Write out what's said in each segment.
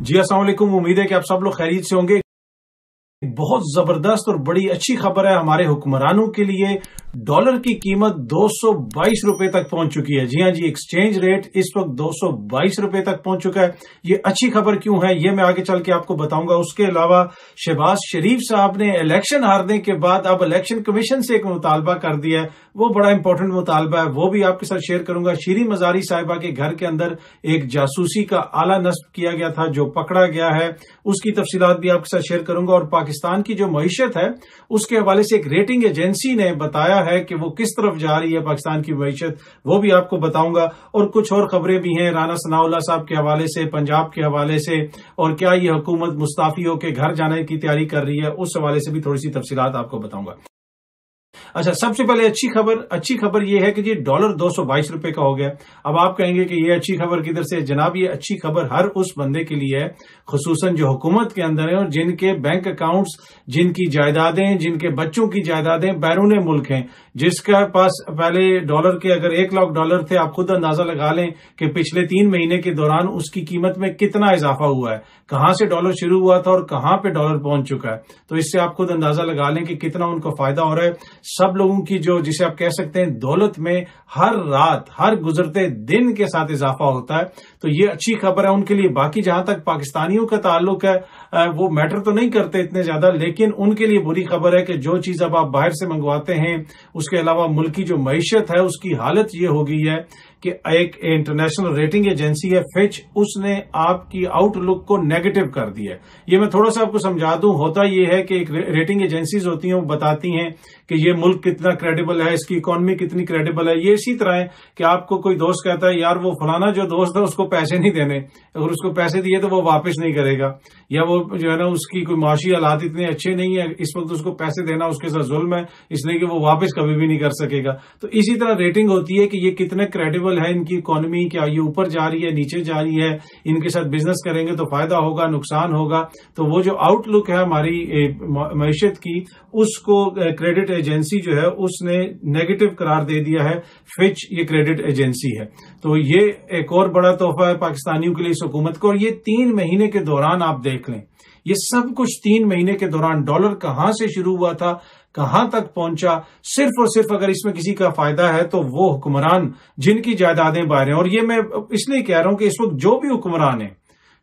جی السلام علیکم، امید ہے کہ آپ سب لوگ خیریت سے ہوں گے۔ بہت زبردست اور بڑی اچھی خبر ہے ہمارے حکمرانوں کے لیے۔ ڈالر کی قیمت 222 روپے تک پہنچ چکی ہے۔ جی ہاں جی، ایکسچینج ریٹ اس وقت 222 روپے تک پہنچ چکا ہے۔ یہ اچھی خبر کیوں ہے یہ میں آگے چل کے آپ کو بتاؤں گا۔ اس کے علاوہ شہباز شریف صاحب نے الیکشن ہارنے کے بعد اب الیکشن کمیشن سے ایک مطالبہ کر دیا ہے، وہ بڑا امپورٹنٹ مطالبہ ہے، وہ بھی آپ کے ساتھ شیئر کروں گا۔ شیریں مزاری صاحبہ کے گھر کے اندر ایک جاسوسی کا آلہ نصب کیا گیا تھا جو پکڑا گیا ہے، اس کی تفصیلات بھی آپ کے ساتھ شیئر کروں گا۔ اور پاکستان کی جو معیشت ہے اس کے حوالے سے ایک ریٹنگ ایجنسی نے بتایا ہے کہ وہ کس طرف جا رہی ہے پاکستان کی معیشت، وہ بھی آپ کو بتاؤں گا۔ اور کچھ اور خبریں بھی ہیں رانا ثناء اللہ صاحب کے حوالے سے، پنجاب کے حوالے سے، اور کیا یہ حکومت مستعفی ہو کے گھر جانے کی تیاری کر رہی ہے، اس حوالے سے بھی تھوڑی سی تفصیلات آپ کو بتاؤں گا۔ اچھا، سب سے پہلے اچھی خبر یہ ہے کہ جی ڈالر 222 روپے کا ہو گیا۔ اب آپ کہیں گے کہ یہ اچھی خبر کدھر سے؟ جناب، یہ اچھی خبر ہر اس بندے کے لیے ہے، خصوصاً جو حکومت کے اندر ہیں اور جن کے بینک اکاؤنٹس، جن کی جائیدادیں، جن کے بچوں کی جائیدادیں بیرون ملک ہیں، جس کا پاس پہلے ڈالر کے اگر 1 لاکھ ڈالر تھے، آپ خود اندازہ لگا لیں کہ پچھلے 3 مہینے کے دوران اس کی قیمت میں کتنا اضافہ ہوا ہے، کہاں سے ڈالر شروع ہوا تھا اور کہاں پہ ڈالر پہنچ چکا ہے۔ تو اس سے آپ خود اندازہ لگا لیں کہ کتنا ان کو فائدہ ہو رہا ہے۔ سب لوگوں کی جو جسے آپ کہہ سکتے ہیں دولت میں ہر رات، ہر گزرتے دن کے ساتھ اضافہ ہوتا ہے، تو یہ اچھی خبر ہے ان کے لیے۔ باقی جہاں تک پاکستانیوں کا تعلق ہے وہ میٹر تو نہیں کرتے اتنے زیادہ، لیکن ان کے لیے بری خبر ہے کہ جو چیز اب آپ باہر سے منگواتے ہیں، اس کے علاوہ ملکی جو معیشت ہے اس کی حالت یہ ہو گئی ہے کہ ایک انٹرنیشنل ریٹنگ ایجنسی ہے فچ، اس نے آپ کی آؤٹ لک کو نیگیٹو کر دیا ہے۔ یہ میں تھوڑا سا آپ کو سمجھا دوں، ہوتا یہ ہے کہ ایک ریٹنگ ایجنسیز ہوتی ہیں، وہ بتاتی ہیں کہ یہ ملک کتنا کریڈیبل ہے، اس کی اکانومی کتنی کریڈیبل ہے۔ یہ اسی طرح ہے کہ آپ کو کوئی دوست کہتا ہے یار وہ فلانا جو دوست ہے اس کو پیسے نہیں دینے، اگر اس کو پیسے دیے تو وہ واپس نہیں کرے گا، یا وہ جو ہے نا اس کی کوئی معاشی حالات اتنے اچھے نہیں ہے اس وقت اس کو پیسے دینا اس کے ساتھ ظلم ہے، اس لیے کہ وہ واپس کبھی بھی نہیں کر سکے گا۔ تو اسی طرح ریٹنگ ہوتی ہے کہ یہ کتنے کریڈیبل ہے، ان کی اکانومی، کیا یہ اوپر جا رہی ہے، نیچے جا رہی ہے، ان کے ساتھ بزنس کریں گے تو فائدہ ہوگا، نقصان ہوگا۔ تو وہ جو آؤٹ لک ہے ہماری معیشت کی، اس کو کریڈٹ ایجنسی جو ہے اس نے نیگیٹو قرار دے دیا ہے، فچ یہ کریڈٹ ایجنسی ہے۔ تو یہ ایک اور بڑا تحفہ ہے پاکستانیوں کے لیے اس حکومت کو۔ اور یہ 3 مہینے کے دوران آپ دیکھ لیں، یہ سب کچھ 3 مہینے کے دوران ڈالر کہاں سے شروع ہوا تھا، کہاں تک پہنچا، صرف اور صرف اگر اس میں کسی کا فائدہ ہے تو وہ حکمران جن کی جائیدادیں باہر ہیں۔ اور یہ میں اس لیے کہہ رہا ہوں کہ اس وقت جو بھی حکمران ہیں،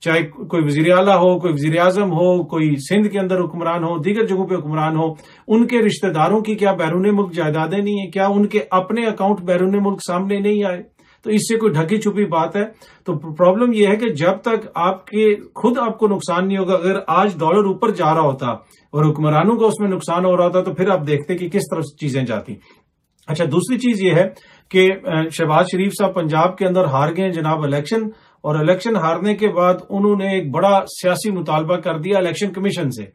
چاہے کوئی وزیر اعلیٰ ہو، کوئی وزیر اعظم ہو، کوئی سندھ کے اندر حکمران ہو، دیگر جگہوں پہ حکمران ہو، ان کے رشتہ داروں کی کیا بیرون ملک جائیدادیں نہیں ہیں؟ کیا ان کے اپنے اکاؤنٹ بیرون ملک سامنے نہیں آئے؟ تو اس سے کوئی ڈھکی چھپی بات ہے۔ تو پرابلم یہ ہے کہ جب تک آپ کے خود آپ کو نقصان نہیں ہوگا، اگر آج ڈالر اوپر جا رہا ہوتا اور حکمرانوں کو اس میں نقصان ہو رہا ہوتا تو پھر آپ دیکھتے کہ کس طرح چیزیں جاتی۔ اچھا، دوسری چیز یہ ہے کہ شہباز شریف صاحب پنجاب کے اندر ہار گئے جناب الیکشن، اور الیکشن ہارنے کے بعد انہوں نے ایک بڑا سیاسی مطالبہ کر دیا الیکشن کمیشن سے۔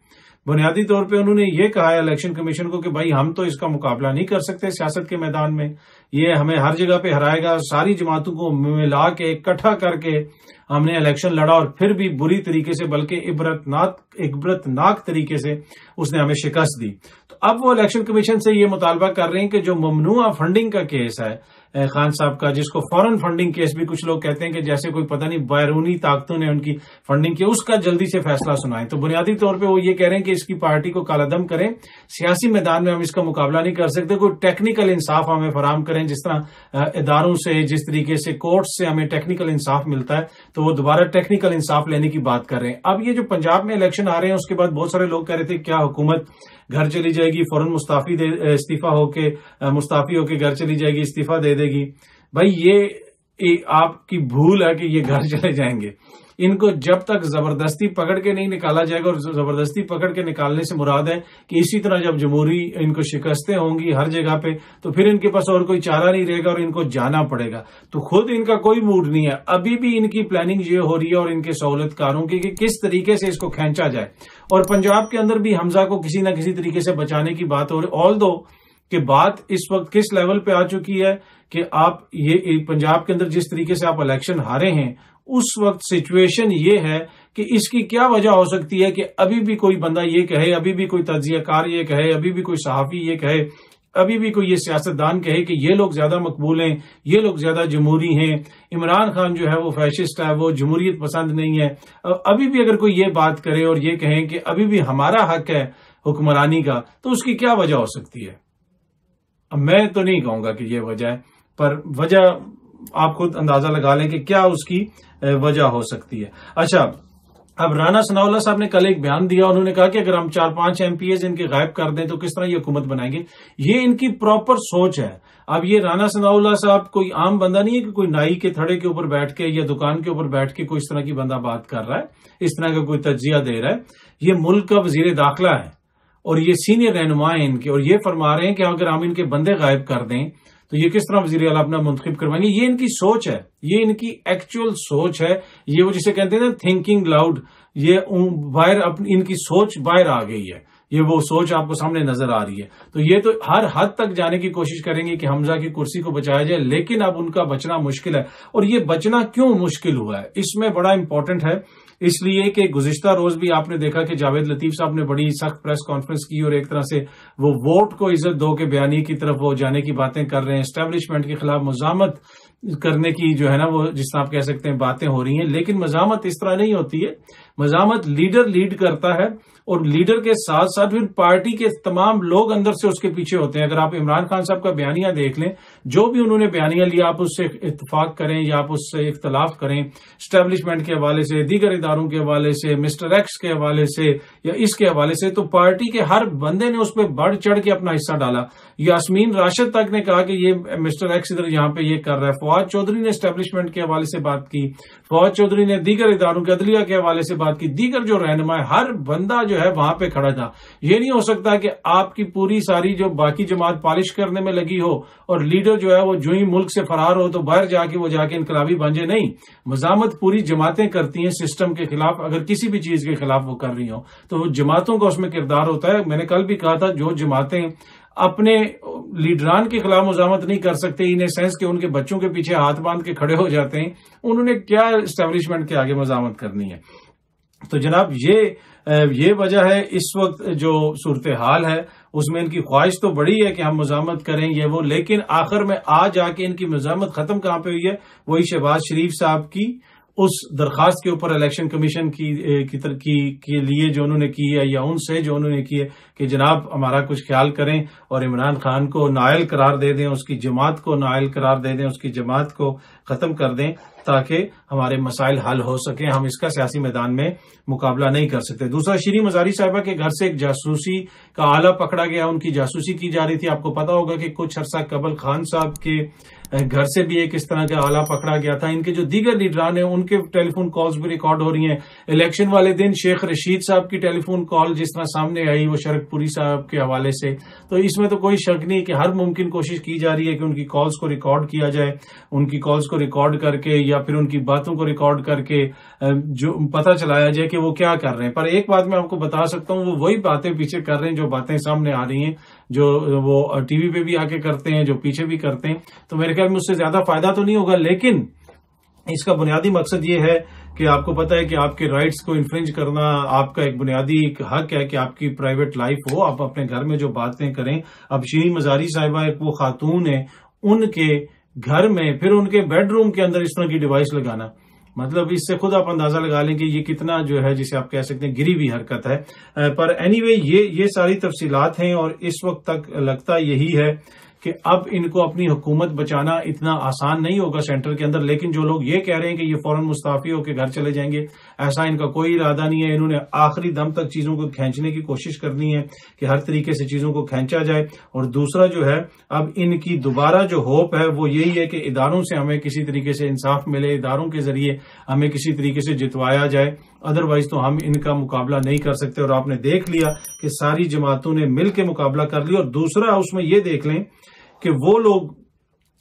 بنیادی طور پہ انہوں نے یہ کہا ہے الیکشن کمیشن کو کہ بھائی ہم تو اس کا مقابلہ نہیں کر سکتے سیاست کے میدان میں، یہ ہمیں ہر جگہ پہ ہرائے گا، ساری جماعتوں کو ملا کے اکٹھا کر کے ہم نے الیکشن لڑا اور پھر بھی بری طریقے سے، بلکہ عبرتناک طریقے سے اس نے ہمیں شکست دی۔ تو اب وہ الیکشن کمیشن سے یہ مطالبہ کر رہے ہیں کہ جو ممنوع فنڈنگ کا کیس ہے خان صاحب کا، جس کو فورن فنڈنگ کیس بھی کچھ لوگ کہتے ہیں کہ جیسے کوئی پتہ نہیں بیرونی طاقتوں نے ان کی فنڈنگ کی، اس کا جلدی سے فیصلہ سنائیں۔ تو بنیادی طور پہ وہ یہ کہہ رہے ہیں کہ اس کی پارٹی کو کالا دم کریں، سیاسی میدان میں ہم اس کا مقابلہ نہیں کر سکتے، کوئی ٹیکنیکل انصاف ہمیں فراہم کریں، جس طرح اداروں سے، جس طریقے سے کورٹ سے ہمیں ٹیکنیکل انصاف ملتا ہے، تو وہ دوبارہ ٹیکنیکل انصاف لینے کی بات کر رہے ہیں۔ اب یہ جو پنجاب میں الیکشن آ رہے ہیں اس کے بعد بہت سارے لوگ کہہ رہے تھے کیا حکومت گھر چلی جائے گی، فوراً مستعفی ہو کے گھر چلی جائے گی، استعفیٰ دے دے گی؟ بھائی یہ آپ کی بھول ہے کہ یہ گھر چلے جائیں گے۔ ان کو جب تک زبردستی پکڑ کے نہیں نکالا جائے گا، اور زبردستی پکڑ کے نکالنے سے مراد ہے کہ اسی طرح جب جمہوری ان کو شکستیں ہوں گی ہر جگہ پہ، تو پھر ان کے پاس اور کوئی چارہ نہیں رہے گا اور ان کو جانا پڑے گا۔ تو خود ان کا کوئی موڈ نہیں ہے، ابھی بھی ان کی پلاننگ یہ ہو رہی ہے اور ان کے سہولت کاروں کی کہ کس طریقے سے اس کو کھینچا جائے۔ اور پنجاب کے اندر بھی حمزہ کو کسی نہ کسی طریقے سے بچانے کی بات ہو رہی، آلدو کہ بات اس وقت کس لیول پہ آ چکی ہے کہ آپ یہ پنجاب کے اندر جس طریقے سے آپ الیکشن ہارے ہیں، اس وقت سچویشن یہ ہے کہ اس کی کیا وجہ ہو سکتی ہے کہ ابھی بھی کوئی بندہ یہ کہے، ابھی بھی کوئی تجزیہ کار یہ کہے، ابھی بھی کوئی صحافی یہ کہے ابھی بھی کوئی یہ سیاستدان کہے کہ یہ لوگ زیادہ مقبول ہیں، یہ لوگ زیادہ جمہوری ہیں، عمران خان جو ہے وہ فیشسٹ ہے، وہ جمہوریت پسند نہیں ہے، ابھی بھی اگر کوئی یہ بات کرے اور یہ کہیں کہ ابھی بھی ہمارا حق ہے حکمرانی کا، تو اس کی کیا وجہ ہو سکتی ہے؟ اب میں تو نہیں کہوں گا کہ یہ وجہ ہے، پر وجہ آپ خود اندازہ لگا لیں کہ کیا اس کی وجہ ہو سکتی ہے۔ اچھا، اب رانا ثناء اللہ صاحب نے کل ایک بیان دیا، انہوں نے کہا کہ اگر ہم 4-5 MPs ان کے غائب کر دیں تو کس طرح یہ حکومت بنائیں گے۔ یہ ان کی پراپر سوچ ہے۔ اب یہ رانا ثناء اللہ صاحب کوئی عام بندہ نہیں ہے کہ کوئی نائی کے تھڑے کے اوپر بیٹھ کے یا دکان کے اوپر بیٹھ کے کوئی اس طرح کی بندہ بات کر رہا ہے، اس طرح کا کوئی تجزیہ دے رہا ہے۔ یہ ملک کا وزیر داخلہ ہے اور یہ سینئر رہنما ہیں ان کے، اور یہ فرما رہے ہیں کہ اگر ہم ان کے بندے غائب کر دیں تو یہ کس طرح وزیر اعلیٰ اپنا منتخب کروائیں گے۔ یہ ان کی سوچ ہے، یہ ان کی ایکچوئل سوچ ہے، یہ وہ جسے کہتے ہیں نا تھنکنگ لاؤڈ، یہ باہر ان کی سوچ باہر آ گئی ہے، یہ وہ سوچ آپ کو سامنے نظر آ رہی ہے۔ تو یہ تو ہر حد تک جانے کی کوشش کریں گے کہ حمزہ کی کرسی کو بچایا جائے، لیکن اب ان کا بچنا مشکل ہے۔ اور یہ بچنا کیوں مشکل ہوا ہے، اس میں بڑا امپورٹنٹ ہے، اس لیے کہ گزشتہ روز بھی آپ نے دیکھا کہ جاوید لطیف صاحب نے بڑی سخت پریس کانفرنس کی اور ایک طرح سے وہ ووٹ کو عزت دو کے بیانیے کی طرف وہ جانے کی باتیں کر رہے ہیں، اسٹیبلشمنٹ کے خلاف مزاحمت کرنے کی جو ہے نا وہ جس طرح آپ کہہ سکتے ہیں باتیں ہو رہی ہیں، لیکن مزاحمت اس طرح نہیں ہوتی ہے۔ مزاحمت لیڈر لیڈ کرتا ہے اور لیڈر کے ساتھ ساتھ پھر پارٹی کے تمام لوگ اندر سے اس کے پیچھے ہوتے ہیں۔ اگر آپ عمران خان صاحب کا بیانیہ دیکھ لیں، جو بھی انہوں نے بیانیہ لیا، آپ اس سے اتفاق کریں یا آپ اس سے اختلاف کریں، اسٹیبلشمنٹ کے حوالے سے، دیگر اداروں کے حوالے سے، مسٹر ایکس کے حوالے سے یا اس کے حوالے سے، تو پارٹی کے ہر بندے نے اس پہ بڑھ چڑھ کے اپنا حصہ ڈالا۔ یاسمین راشد تک نے کہا کہ یہ مسٹر ایکس ادھر یہاں پہ یہ کر رہا ہے، فواد چودھری نے اسٹیبلشمنٹ کے حوالے سے بات کی، فواد چودھری نے دیگر اداروں کے عدلیہ کے حوالے سے بات کی، دیگر جو رہنما ہے، ہر بندہ جو ہے وہاں پہ کھڑا تھا۔ یہ نہیں ہو سکتا کہ آپ کی پوری ساری جو باقی جماعت پالش کرنے میں لگی ہو اور لیڈر جو ہے وہ جو ہی ملک سے فرار ہو تو باہر جا کے انقلابی بن جائے۔ نہیں، مزاحمت پوری جماعتیں کرتی ہیں سسٹم کے خلاف، اگر کسی بھی چیز کے خلاف وہ کر رہی ہوں تو وہ جماعتوں کا اس میں کردار ہوتا ہے۔ میں نے کل بھی کہا تھا، جو جماعتیں اپنے لیڈران کے خلاف مزاحمت نہیں کر سکتے، ان سینس کہ ان کے بچوں کے پیچھے ہاتھ باندھ کے کھڑے ہو جاتے ہیں، انہوں نے کیا اسٹیبلشمنٹ کے آگے مزاحمت کرنی ہے۔ تو جناب یہ وجہ ہے اس وقت جو صورتحال ہے اس میں ان کی خواہش تو بڑی ہے کہ ہم مزاحمت کریں یہ وہ، لیکن آخر میں آ جا کے ان کی مزاحمت ختم کہاں پہ ہوئی ہے؟ وہی شہباز شریف صاحب کی اس درخواست کے اوپر الیکشن کمیشن کے لیے جو انہوں نے کی ہے، یا ان سے جو انہوں نے کی ہے کہ جناب ہمارا کچھ خیال کریں اور عمران خان کو نااہل قرار دے دیں، اس کی جماعت کو نااہل قرار دے دیں، اس کی جماعت کو ختم کر دیں تاکہ ہمارے مسائل حل ہو سکیں، ہم اس کا سیاسی میدان میں مقابلہ نہیں کر سکتے۔ دوسرا، شیریں مزاری صاحبہ کے گھر سے ایک جاسوسی کا آلہ پکڑا گیا، ان کی جاسوسی کی جا رہی تھی۔ آپ کو پتا ہوگا کہ کچھ عرصہ قبل خان صاحب کے گھر سے بھی ایک اس طرح کا آلہ پکڑا گیا تھا۔ ان کے جو دیگر لیڈران ہیں ان کے ٹیلی فون کالز بھی ریکارڈ ہو رہی ہیں۔ الیکشن والے دن شیخ رشید صاحب کی ٹیلی فون کال جس طرح سامنے آئی وہ شرک پوری صاحب کے حوالے سے، تو اس میں تو کوئی شک نہیں کہ ہر ممکن کوشش کی جا رہی ہے کہ ان کی کالز کو ریکارڈ کیا جائے، ان کی کالز کو ریکارڈ کر کے یا پھر ان کی باتوں کو ریکارڈ کر کے جو پتہ چلایا جائے کہ وہ کیا کر رہے ہیں۔ پر ایک بات میں آپ کو بتا سکتا ہوں، وہ وہی باتیں پیچھے کر رہے ہیں جو باتیں سامنے آ رہی ہیں، جو وہ ٹی وی پہ بھی آ کے کرتے ہیں، جو پیچھے بھی کرتے ہیں۔ تو میرے خیال میں اس سے زیادہ فائدہ تو نہیں ہوگا، لیکن اس کا بنیادی مقصد یہ ہے کہ آپ کو پتا ہے کہ آپ کے رائٹس کو انفرنج کرنا آپ کا ایک بنیادی حق ہے کہ آپ کی پرائیویٹ لائف ہو، آپ اپنے گھر میں جو باتیں کریں۔ اب شیریں مزاری صاحبہ ایک وہ خاتون ہے، ان کے گھر میں پھر ان کے بیڈ روم کے اندر اس طرح کی ڈیوائس لگانا، مطلب اس سے خود آپ اندازہ لگا لیں کہ یہ کتنا جو ہے جسے آپ کہہ سکتے ہیں گری ہوئی حرکت ہے۔ پر اینی وے یہ ساری تفصیلات ہیں اور اس وقت تک لگتا یہی ہے کہ اب ان کو اپنی حکومت بچانا اتنا آسان نہیں ہوگا سینٹر کے اندر، لیکن جو لوگ یہ کہہ رہے ہیں کہ یہ فوراً مستعفی ہو کے گھر چلے جائیں گے، ایسا ان کا کوئی ارادہ نہیں ہے۔ انہوں نے آخری دم تک چیزوں کو کھینچنے کی کوشش کرنی ہے کہ ہر طریقے سے چیزوں کو کھینچا جائے۔ اور دوسرا جو ہے، اب ان کی دوبارہ جو ہوپ ہے وہ یہی ہے کہ اداروں سے ہمیں کسی طریقے سے انصاف ملے، اداروں کے ذریعے ہمیں کسی طریقے سے جتوایا جائے، ادروائز تو ہم ان کا مقابلہ نہیں کر سکتے۔ اور آپ نے دیکھ لیا کہ ساری جماعتوں نے مل کے مقابلہ کر لیا۔ اور دوسرا اس میں یہ دیکھ لیں کہ وہ لوگ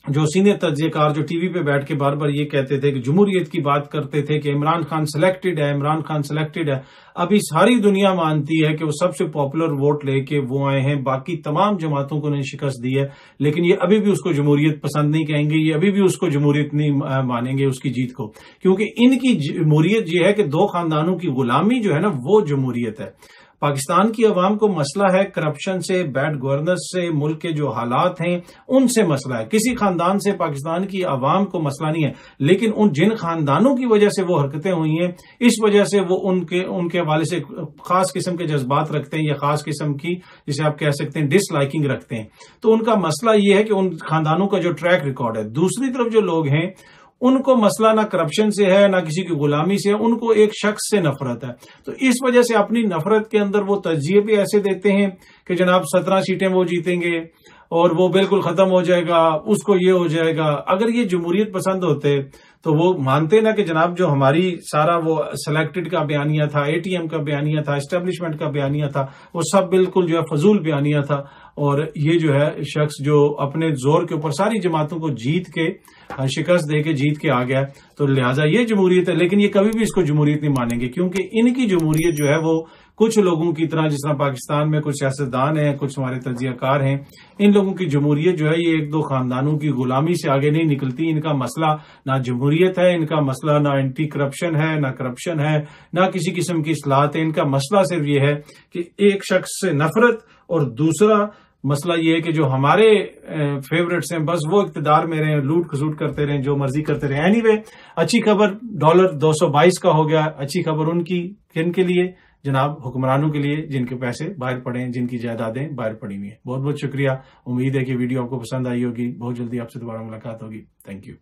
جو سینئر تجزیہ کار جو ٹی وی پہ بیٹھ کے بار بار یہ کہتے تھے کہ جمہوریت کی بات کرتے تھے کہ عمران خان سلیکٹڈ ہے، عمران خان سلیکٹڈ ہے، ابھی ساری دنیا مانتی ہے کہ وہ سب سے پاپولر ووٹ لے کے وہ آئے ہیں، باقی تمام جماعتوں کو انہیں شکست دی ہے، لیکن یہ ابھی بھی اس کو جمہوریت پسند نہیں کہیں گے، یہ ابھی بھی اس کو جمہوریت نہیں مانیں گے اس کی جیت کو، کیونکہ ان کی جمہوریت یہ ہے کہ دو خاندانوں کی غلامی جو ہے نا وہ جمہوریت ہے۔ پاکستان کی عوام کو مسئلہ ہے کرپشن سے، بیڈ گورننس سے، ملک کے جو حالات ہیں ان سے مسئلہ ہے. کسی خاندان سے پاکستان کی عوام کو مسئلہ نہیں ہے، لیکن جن خاندانوں کی وجہ سے وہ حرکتیں ہوئی ہیں اس وجہ سے وہ ان کے حوالے سے خاص قسم کے جذبات رکھتے ہیں یا خاص قسم کی جسے آپ کہہ سکتے ہیں ڈس لائکنگ رکھتے ہیں. تو ان کا مسئلہ یہ ہے کہ ان خاندانوں کا جو ٹریک ریکارڈ ہے. دوسری طرف جو لوگ ہیں ان کو مسئلہ نہ کرپشن سے ہے نہ کسی کی غلامی سے ہے، ان کو ایک شخص سے نفرت ہے. تو اس وجہ سے اپنی نفرت کے اندر وہ تجزیے بھی ایسے دیتے ہیں کہ جناب 17 سیٹیں وہ جیتیں گے اور وہ بالکل ختم ہو جائے گا، اس کو یہ ہو جائے گا. اگر یہ جمہوریت پسند ہوتے تو وہ مانتے نا کہ جناب جو ہماری سارا وہ سلیکٹڈ کا بیانیہ تھا، اے ٹی ایم کا بیانیہ تھا، اسٹیبلشمنٹ کا بیانیہ تھا، وہ سب بالکل جو ہے فضول بیانیہ تھا. اور یہ جو ہے شخص جو اپنے زور کے اوپر ساری جماعتوں کو جیت کے شکست دے کے جیت کے آ گیا، تو لہٰذا یہ جمہوریت ہے. لیکن یہ کبھی بھی اس کو جمہوریت نہیں مانیں گے، کیونکہ ان کی جمہوریت جو ہے وہ کچھ لوگوں کی طرح، جس طرح پاکستان میں کچھ سیاستدان ہیں، کچھ ہمارے تجزیہ کار ہیں، ان لوگوں کی جمہوریت جو ہے یہ ایک دو خاندانوں کی غلامی سے آگے نہیں نکلتی. ان کا مسئلہ نہ جمہوریت ہے، ان کا مسئلہ نہ اینٹی کرپشن ہے، نہ کرپشن ہے، نہ کسی قسم کی اصلاحات ہے. ان کا مسئلہ صرف یہ ہے کہ ایک شخص سے نفرت، اور دوسرا مسئلہ یہ ہے کہ جو ہمارے فیورٹس ہیں بس وہ اقتدار میں رہیں، لوٹ کھسوٹ کرتے رہیں، جو مرضی کرتے رہیں. اینی وے، اچھی خبر ڈالر 222 کا ہو گیا. اچھی خبر ان کی کن کے لیے؟ جناب حکمرانوں کے لیے، جن کے پیسے باہر پڑے ہیں، جن کی جائیدادیں باہر پڑی ہوئی ہیں. بہت بہت شکریہ. امید ہے کہ ویڈیو آپ کو پسند آئی ہوگی. بہت جلدی آپ سے دوبارہ ملاقات ہوگی. Thank you.